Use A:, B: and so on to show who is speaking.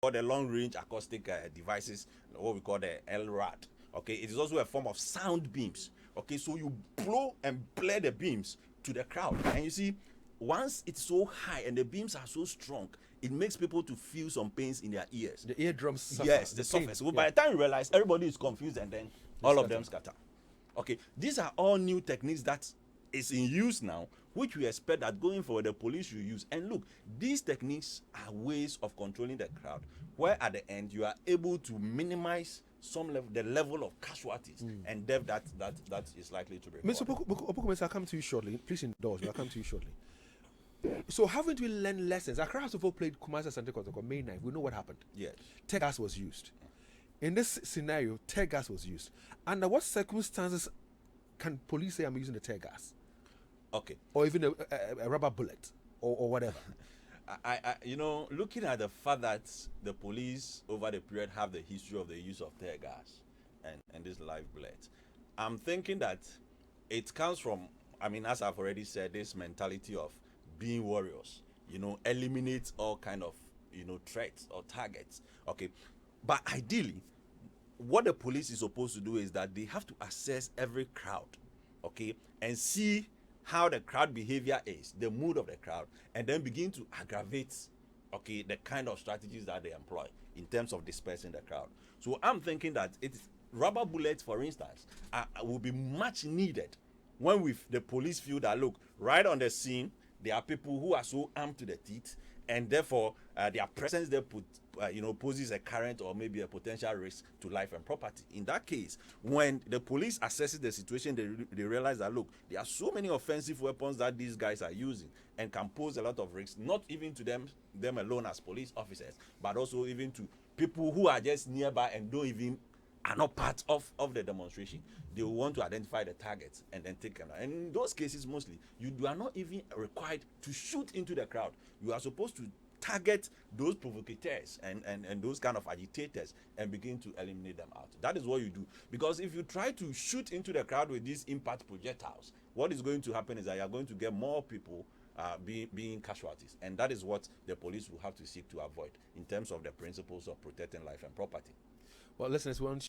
A: call the long-range acoustic devices, what we call the LRAD. Okay, it is also a form of sound beams. Okay, so you blow and blare the beams to the crowd, and you see, once it's so high and the beams are so strong, it makes people to feel some pains in their ears.
B: The eardrums suffer.
A: Yes, the suffer. So by the time you realize, everybody is confused, and then all of them scatter. Okay, these are all new techniques that is in use now, which we expect that going forward the police will use. And look, these techniques are ways of controlling the crowd, where at the end you are able to minimize the level of casualties and death that is likely to be.
B: Mr. Opoku, I'll come to you shortly. Please indulge me. I'll come to you shortly. So haven't we learned lessons? Accra House of Folk played Kumasi Asante Kotoko May 9th. We know what happened.
A: Yes.
B: Tear gas was used. In this scenario, tear gas was used. Under what circumstances can police say I'm using the tear gas?
A: Okay.
B: Or even a rubber bullet or whatever?
A: Looking at the fact that the police over the period have the history of the use of tear gas and this live bullets, I'm thinking that it comes from, as I've already said, this mentality of being warriors, eliminate all kind of, threats or targets. Okay. But ideally, what the police is supposed to do is that they have to assess every crowd, okay, and see how the crowd behavior is, the mood of the crowd, and then begin to aggravate, okay, the kind of strategies that they employ in terms of dispersing the crowd. So I'm thinking that rubber bullets, for instance, will be much needed when the police feel that, look, right on the scene, there are people who are so armed to the teeth, and therefore their presence there poses a current or maybe a potential risk to life and property. In that case, when the police assesses the situation, they realize that, look, there are so many offensive weapons that these guys are using and can pose a lot of risk, not even to them alone as police officers, but also even to people who are just nearby and are not part of the demonstration. They will want to identify the targets and then take them. And in those cases, mostly, you are not even required to shoot into the crowd. You are supposed to target those provocateurs and those kind of agitators and begin to eliminate them out. That is what you do. Because if you try to shoot into the crowd with these impact projectiles, what is going to happen is that you are going to get more people being casualties. And that is what the police will have to seek to avoid in terms of the principles of protecting life and property.
B: Well, listeners, we want